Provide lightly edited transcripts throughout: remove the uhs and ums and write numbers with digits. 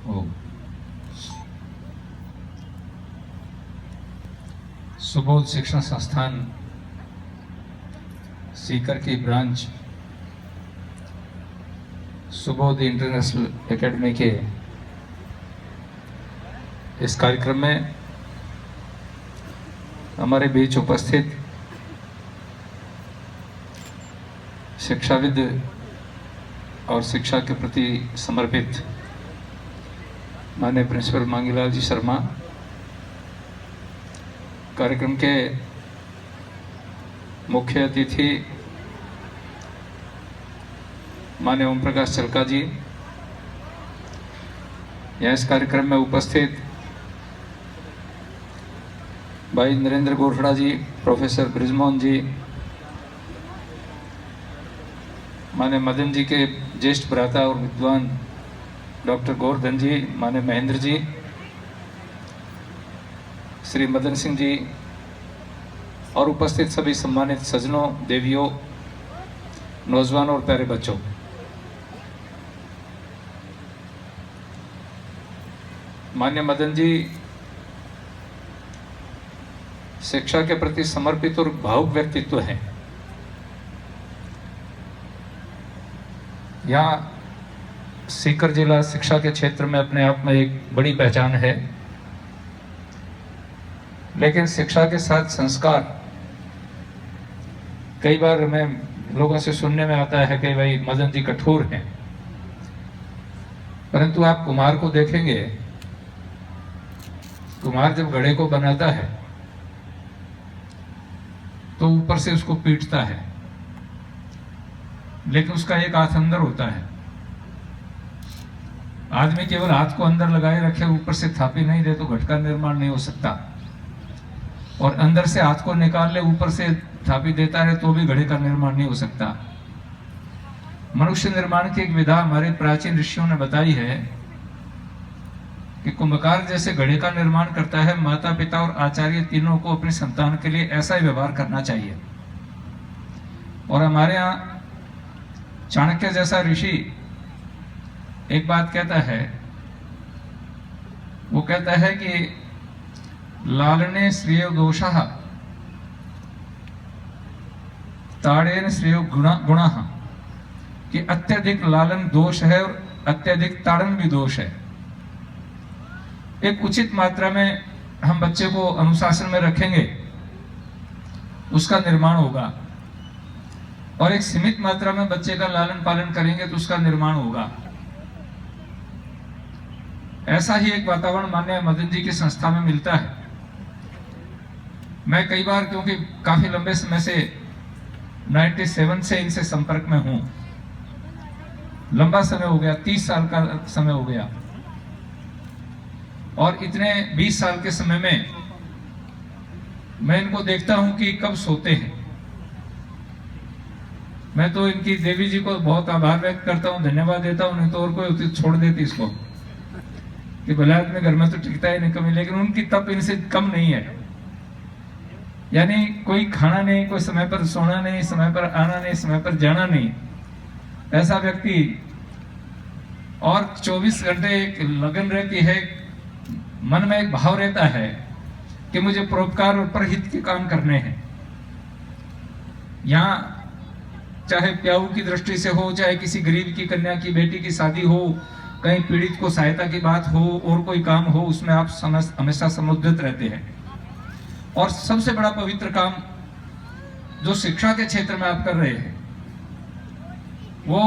ओ सुबोध शिक्षण संस्थान सीकर की ब्रांच सुबोध इंटरनेशनल एकेडमी के इस कार्यक्रम में हमारे बीच उपस्थित शिक्षाविद और शिक्षा के प्रति समर्पित माननीय प्रिंसिपल मांगीलाल जी शर्मा, कार्यक्रम के मुख्य अतिथि माननीय ओम प्रकाश चलका जी, यहाँ इस कार्यक्रम में उपस्थित भाई नरेंद्र गोरखड़ा जी, प्रोफेसर ब्रिजमोहन जी, माननीय मदन जी के ज्येष्ठ भ्राता और विद्वान डॉक्टर गोवर्धन जी, माननीय महेंद्र जी, श्री मदन सिंह जी और उपस्थित सभी सम्मानित सज्जनों, देवियों, नौजवानों और प्यारे बच्चों, माननीय मदन जी शिक्षा के प्रति समर्पित और भावुक व्यक्तित्व हैं। यहाँ सीकर जिला शिक्षा के क्षेत्र में अपने आप में एक बड़ी पहचान है, लेकिन शिक्षा के साथ संस्कार कई बार हमें लोगों से सुनने में आता है कि भाई मदन जी कठोर हैं, परंतु आप कुम्हार को देखेंगे, कुम्हार जब घड़े को बनाता है तो ऊपर से उसको पीटता है, लेकिन उसका एक हाथ अंदर होता है। आदमी केवल हाथ को अंदर लगाए रखे, ऊपर से थापी नहीं दे तो घट का निर्माण नहीं हो सकता, और अंदर से हाथ को निकाल ले, ऊपर से थापी देता है तो भी घड़े का निर्माण नहीं हो सकता। मनुष्य निर्माण की एक विधा हमारे प्राचीन ऋषियों ने बताई है कि कुंभकार जैसे घड़े का निर्माण करता है, माता पिता और आचार्य तीनों को अपनी संतान के लिए ऐसा ही व्यवहार करना चाहिए। और हमारे यहाँ चाणक्य जैसा ऋषि एक बात कहता है, वो कहता है कि लालने श्रेयो दोषः ताड़ेन श्रेयो गुणः, कि अत्यधिक लालन दोष है और अत्यधिक ताड़न भी दोष है। एक उचित मात्रा में हम बच्चे को अनुशासन में रखेंगे, उसका निर्माण होगा, और एक सीमित मात्रा में बच्चे का लालन पालन करेंगे तो उसका निर्माण होगा। ऐसा ही एक वातावरण माननीय मदन जी की संस्था में मिलता है। मैं कई बार, क्योंकि काफी लंबे समय से 97 से इनसे संपर्क में हूं, लंबा समय हो गया, 30 साल का समय हो गया, और इतने 20 साल के समय में मैं इनको देखता हूं कि कब सोते हैं। मैं तो इनकी देवी जी को बहुत आभार व्यक्त करता हूं, धन्यवाद देता हूं, नहीं तो और कोई होती छोड़ देती इसको कि भले आदमी घर में तो टिकता ही नहीं कमी, लेकिन उनकी तप इनसे कम नहीं है। यानी कोई खाना नहीं, कोई समय पर सोना नहीं, समय पर आना नहीं, समय पर जाना नहीं, ऐसा व्यक्ति, और 24 घंटे एक लगन रहती है, मन में एक भाव रहता है कि मुझे परोपकार और परहित के काम करने हैं। यहाँ चाहे प्याऊ की दृष्टि से हो, चाहे किसी गरीब की कन्या की बेटी की शादी हो, कहीं पीड़ित को सहायता की बात हो, और कोई काम हो, उसमें आप हमेशा समुद्रित रहते हैं। और सबसे बड़ा पवित्र काम जो शिक्षा के क्षेत्र में आप कर रहे हैं, वो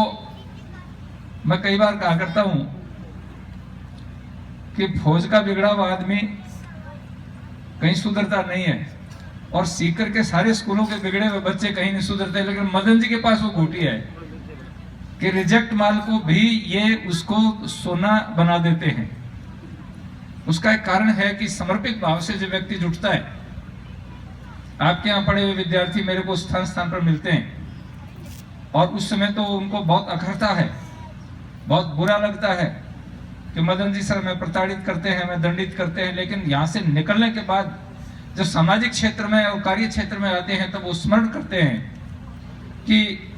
मैं कई बार कहा करता हूं कि फौज का बिगड़ा हुआ आदमी कहीं सुधरता नहीं है, और सीकर के सारे स्कूलों के बिगड़े हुए बच्चे कहीं नहीं सुधरते, लेकिन मदन जी के पास वो खूटी है कि रिजेक्ट माल को भी ये उसको सोना बना देते हैं। उसका एक कारण है कि समर्पित भाव से जो व्यक्ति जुटता है, आपके यहाँ पढ़े हुए विद्यार्थी मेरे को स्थान स्थान पर मिलते हैं, और उस समय तो उनको बहुत अखरता है, बहुत बुरा लगता है कि मदन जी सर हमें प्रताड़ित करते हैं, हमें दंडित करते हैं, लेकिन यहाँ से निकलने के बाद जब सामाजिक क्षेत्र में और कार्य क्षेत्र में आते हैं तब वो स्मरण करते हैं कि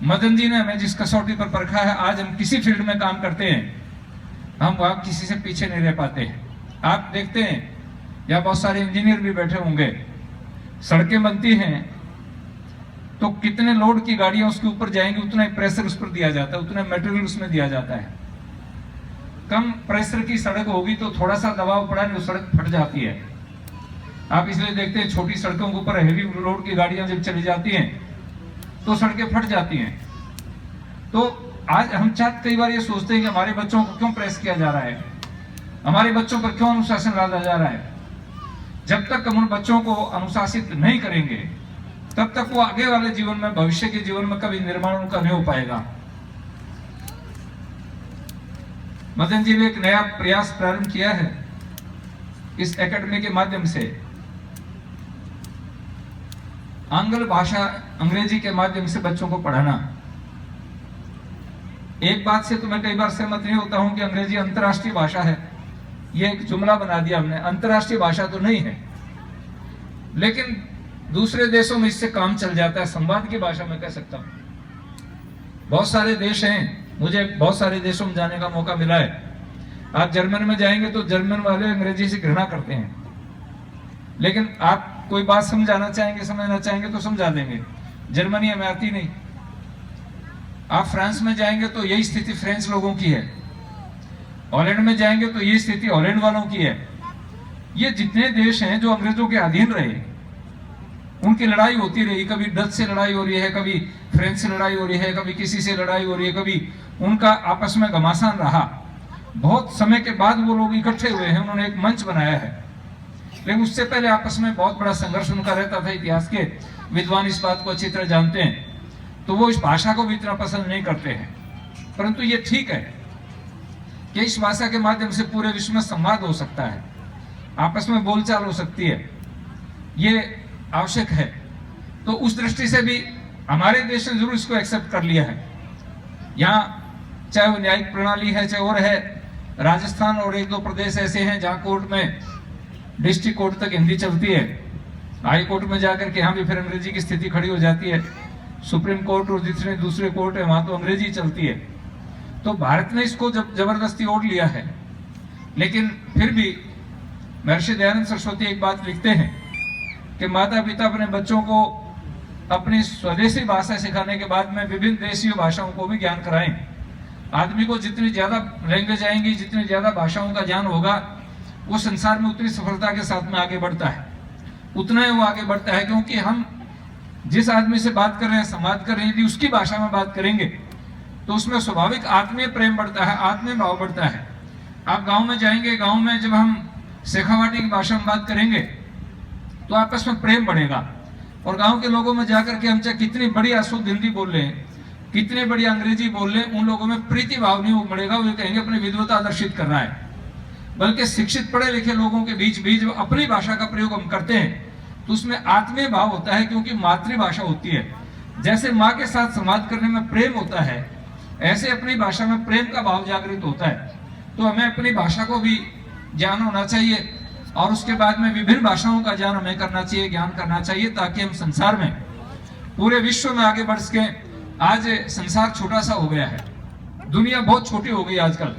मदन जी ने हमें जिस कसौटी पर परखा है, आज हम किसी फील्ड में काम करते हैं हम वहां किसी से पीछे नहीं रह पाते हैं। आप देखते हैं यहाँ बहुत सारे इंजीनियर भी बैठे होंगे, सड़कें बनती हैं तो कितने लोड की गाड़ियां उसके ऊपर जाएंगी, उतना ही प्रेशर उस पर दिया जाता है, उतना मटेरियल उसमें दिया जाता है। कम प्रेशर की सड़क होगी तो थोड़ा सा दबाव पड़ा नहीं, वो सड़क फट जाती है। आप इसलिए देखते हैं छोटी सड़कों के ऊपर हेवी लोड की गाड़ियां जब चली जाती हैं तो सड़कें फट जाती हैं। तो आज हम कई बार ये सोचते हैं कि हमारे बच्चों को क्यों प्रेस किया जा रहा है, हमारे बच्चों पर क्यों अनुशासन डाला जा रहा है। जब तक हम उन बच्चों को अनुशासित नहीं करेंगे तब तक वो आगे वाले जीवन में, भविष्य के जीवन में कभी निर्माण उनका नहीं हो पाएगा। मदन जी ने एक नया प्रयास प्रारंभ किया है इस एकेडमी के माध्यम से, आंग्ल भाषा अंग्रेजी के माध्यम से बच्चों को पढ़ाना। एक बात से तो मैं कई बार सहमत नहीं होता हूं कि अंग्रेजी अंतर्राष्ट्रीय भाषा है, ये एक जुमला बना दिया हमने। अंतर्राष्ट्रीय भाषा तो नहीं है, लेकिन दूसरे देशों में इससे काम चल जाता है, संवाद की भाषा में कह सकता हूं। बहुत सारे देश हैं, मुझे बहुत सारे देशों में जाने का मौका मिला है। आप जर्मन में जाएंगे तो जर्मन वाले अंग्रेजी से घृणा करते हैं, लेकिन आप कोई बात समझाना चाहेंगे, समझना चाहेंगे तो समझा देंगे। जर्मनी हमें आती नहीं। आप फ्रांस में जाएंगे तो यही स्थिति फ्रेंच लोगों की है, हॉलैंड में जाएंगे तो यही स्थिति हॉलैंड वालों की है। ये जितने देश हैं जो अंग्रेजों के अधीन रहे, उनकी लड़ाई होती रही, कभी डच से लड़ाई हो रही है, कभी फ्रेंच से लड़ाई हो रही है, कभी किसी से लड़ाई हो रही है, कभी उनका आपस में घमासान रहा। बहुत समय के बाद वो लोग इकट्ठे हुए हैं, उन्होंने एक मंच बनाया है, लेकिन उससे पहले आपस में बहुत बड़ा संघर्ष उनका रहता था। इतिहास के विद्वान इस बात को अच्छी तरह जानते हैं, तो वो इस भाषा को भी इतना पसंद नहीं करते हैं। परंतु ये ठीक है कि इस भाषा के माध्यम से पूरे विश्व में संवाद हो सकता है, आपस में बोलचाल हो सकती है, ये आवश्यक है। तो उस दृष्टि से भी हमारे देश ने जरूर इसको एक्सेप्ट कर लिया है। यहाँ चाहे वो न्यायिक प्रणाली है, चाहे और है, राजस्थान और एक दो प्रदेश ऐसे हैं जहाँ कोर्ट में डिस्ट्रिक्ट कोर्ट तक हिंदी चलती है, हाई कोर्ट में जाकर के यहाँ भी फिर अंग्रेजी की स्थिति खड़ी हो जाती है। सुप्रीम कोर्ट और जितने दूसरे कोर्ट है वहां तो अंग्रेजी चलती है। तो भारत ने इसको जबरदस्ती ओढ़ लिया है, लेकिन फिर भी महर्षि दयानंद सरस्वती एक बात लिखते हैं कि माता पिता अपने बच्चों को अपनी स्वदेशी भाषा सिखाने के बाद में विभिन्न देशीय भाषाओं को भी ज्ञान कराएं। आदमी को जितनी ज्यादा लैंग्वेज आएंगी, जितनी ज्यादा भाषाओं का ज्ञान होगा, वो संसार में उतनी सफलता के साथ में आगे बढ़ता है, उतना ही वो आगे बढ़ता है। क्योंकि हम जिस आदमी से बात कर रहे हैं, संवाद कर रहे हैं, यदि उसकी भाषा में बात करेंगे तो उसमें स्वाभाविक आत्मीय प्रेम बढ़ता है, आत्मीय भाव बढ़ता है। आप गांव में जाएंगे, गांव में जब हम शेखावाटी की भाषा में बात करेंगे तो आपस में प्रेम बढ़ेगा। और गांव के लोगों में जाकर के हम चाहे कितनी बड़ी अशुद्ध हिंदी बोल रहे हैं, कितनी बड़ी अंग्रेजी बोल रहे हैं, उन लोगों में प्रीति भाव नहीं उमड़ेगा। वो कहेंगे अपनी विद्वता दर्शित कर रहा है। बल्कि शिक्षित पढ़े लिखे लोगों के बीच भी जब अपनी भाषा का प्रयोग हम करते हैं तो उसमें आत्मीय भाव होता है, क्योंकि मातृभाषा होती है। जैसे माँ के साथ संवाद करने में प्रेम होता है, ऐसे अपनी भाषा में प्रेम का भाव जागृत होता है। तो हमें अपनी भाषा को भी ज्ञान होना चाहिए और उसके बाद में विभिन्न भाषाओं का ज्ञान हमें करना चाहिए, ज्ञान करना चाहिए, ताकि हम संसार में, पूरे विश्व में आगे बढ़ सके। आज संसार छोटा सा हो गया है, दुनिया बहुत छोटी हो गई आजकल।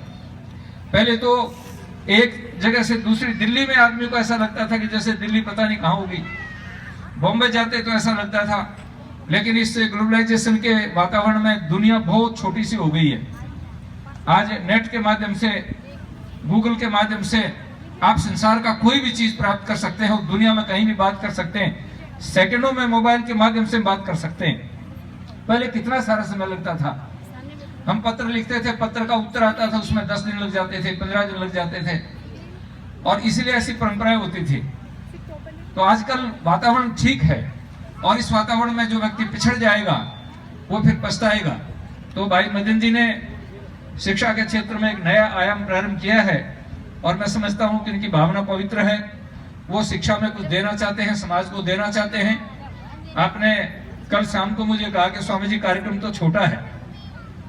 पहले तो एक जगह से दूसरी, दिल्ली में आदमी को ऐसा लगता था कि जैसे दिल्ली पता नहीं कहाँ होगी, बॉम्बे जाते तो ऐसा लगता था। लेकिन इस ग्लोबलाइजेशन के वातावरण में दुनिया बहुत छोटी सी हो गई है। आज नेट के माध्यम से, गूगल के माध्यम से आप संसार का कोई भी चीज प्राप्त कर सकते हैं और दुनिया में कहीं भी बात कर सकते हैं। सेकंडों में मोबाइल के माध्यम से बात कर सकते हैं। पहले कितना सारा समय लगता था, हम पत्र लिखते थे, पत्र का उत्तर आता था, उसमें 10 दिन लग जाते थे, 15 दिन लग जाते थे, और इसलिए ऐसी परंपराएं होती थी। तो आजकल वातावरण ठीक है, और इस वातावरण में जो व्यक्ति पिछड़ जाएगा वो फिर पछताएगा। तो भाई मदन जी ने शिक्षा के क्षेत्र में एक नया आयाम प्रारंभ किया है, और मैं समझता हूं कि इनकी भावना पवित्र है। वो शिक्षा में कुछ देना चाहते हैं, समाज को देना चाहते हैं। आपने कल शाम को मुझे कहा कि स्वामी जी कार्यक्रम तो छोटा है,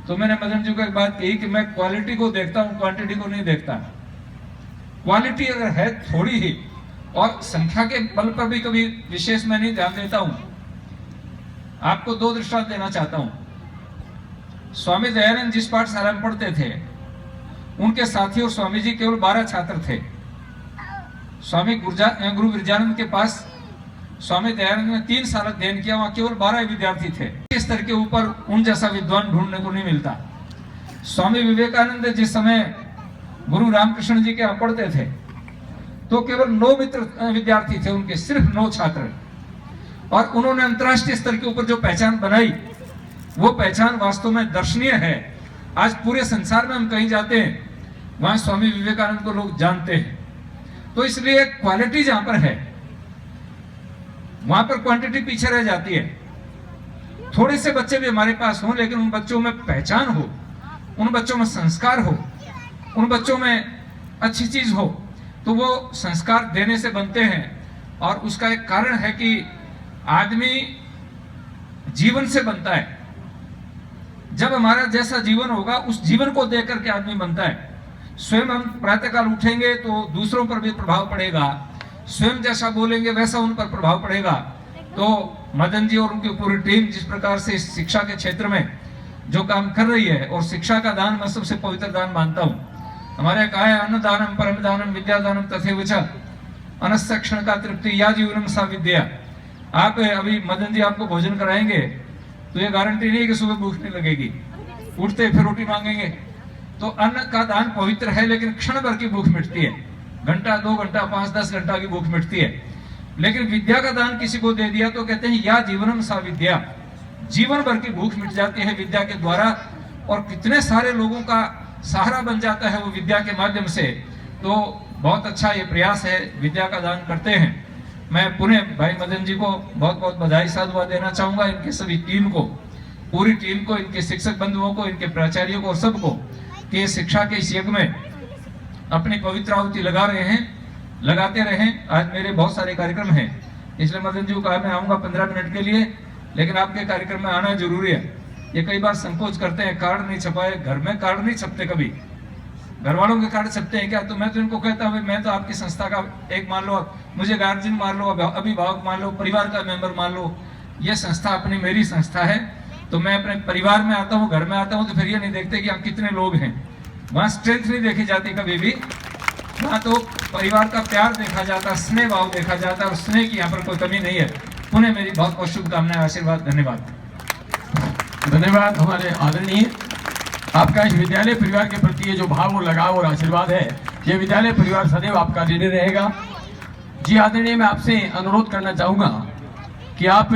तो मैंने मदन जी को एक बात कही कि मैं क्वालिटी को देखता हूं, क्वांटिटी को नहीं देखता। क्वालिटी अगर है थोड़ी ही, और संख्या के बल पर भी कभी विशेष मैं नहीं ध्यान देता हूं। आपको 2 दृष्टांत देना चाहता हूं। स्वामी दयानंद जिस पाठशाला में पढ़ते थे उनके साथी और स्वामी जी केवल 12 छात्र थे। स्वामी गुरु विरजानंद के पास स्वामी दयानंद ने 3 साल अध्ययन किया, वहां केवल 12 विद्यार्थी थे। इस स्तर के ऊपर उन जैसा विद्वान ढूंढने को नहीं मिलता। स्वामी विवेकानंद जिस समय गुरु रामकृष्ण जी के यहाँ पढ़ते थे तो केवल 9 मित्र विद्यार्थी थे उनके, सिर्फ 9 छात्र, और उन्होंने अंतर्राष्ट्रीय स्तर के ऊपर जो पहचान बनाई वो पहचान वास्तव में दर्शनीय है। आज पूरे संसार में हम कहीं जाते हैं वहां स्वामी विवेकानंद को लोग जानते हैं। तो इसलिए क्वालिटी जहां पर है वहां पर क्वांटिटी पीछे रह जाती है। थोड़े से बच्चे भी हमारे पास हों लेकिन उन बच्चों में पहचान हो, उन बच्चों में संस्कार हो, उन बच्चों में अच्छी चीज हो, तो वो संस्कार देने से बनते हैं। और उसका एक कारण है कि आदमी जीवन से बनता है। जब हमारा जैसा जीवन होगा उस जीवन को देख करके आदमी बनता है। स्वयं हम प्रातःकाल उठेंगे तो दूसरों पर भी प्रभाव पड़ेगा, स्वयं जैसा बोलेंगे वैसा उन पर प्रभाव पड़ेगा। तो मदन जी और उनकी पूरी टीम जिस प्रकार से शिक्षा के क्षेत्र में जो काम कर रही है, और शिक्षा का दान मैं सबसे पवित्र दान मानता हूँ। हमारे कहा है अन्नदानम परम दानम विद्यादानम तथैव च अनस्य क्षण का तृप्ति या जीवनम सा विद्या। आप अभी मदन जी आपको भोजन कराएंगे तो ये गारंटी नहीं कि सुबह भूख नहीं लगेगी, उठते फिर रोटी मांगेंगे। तो अन्न का दान पवित्र है लेकिन क्षण भर की भूख मिटती है, घंटा 2 घंटा 5-10 घंटा की भूख मिटती है। लेकिन विद्या का दान किसी को दे दिया तो कहते हैं या जीवनम सा विद्या, जीवन भर की भूख मिट जाती है विद्या के द्वारा, और कितने सारे लोगों का सहारा बन जाता है वो विद्या के माध्यम से। तो बहुत अच्छा ये प्रयास है, विद्या का दान करते हैं। मैं पुनः भाई मदन जी को बहुत बहुत बधाई साधुवाद देना चाहूंगा, इनके सभी टीम को, पूरी टीम को, इनके शिक्षक बंधुओं को, इनके प्राचार्यों को और सबको, कि शिक्षा के इस यज्ञ में अपनी पवित्र आहुति लगा रहे हैं, लगाते रहें। आज मेरे बहुत सारे कार्यक्रम हैं, इसलिए मदन जी को कहा मैं आऊंगा 15 मिनट के लिए, लेकिन आपके कार्यक्रम में आना जरूरी है। ये कई बार संकोच करते हैं, कार्ड नहीं छपाए, घर में कार्ड नहीं छपते, कभी घर वालों के कार्ड छपते हैं क्या? तो मैं तो इनको कहता हूँ मैं तो आपकी संस्था का एक मान लो, मुझे गार्जियन मान लो, अभिभावक मान लो, परिवार का मेंबर मान लो, ये संस्था अपनी मेरी संस्था है। तो मैं अपने परिवार में आता हूँ, घर में आता हूँ, तो फिर ये नहीं देखते कि हम कितने लोग हैं। वहाँ स्ट्रेंथ नहीं देखी जाती कभी भी, वहाँ तो परिवार का प्यार देखा जाता, स्नेह भाव देखा जाता, और स्नेह की यहाँ पर कोई कमी नहीं है। पुनः मेरी बहुत बहुत शुभकामनाएं, आशीर्वाद, धन्यवाद। धन्यवाद हमारे आदरणीय। आपका इस विद्यालय परिवार के प्रति ये जो भाव और लगाव और आशीर्वाद है, ये विद्यालय परिवार सदैव आपका ऋणी रहेगा। जी आदरणीय, मैं आपसे अनुरोध करना चाहूँगा कि आप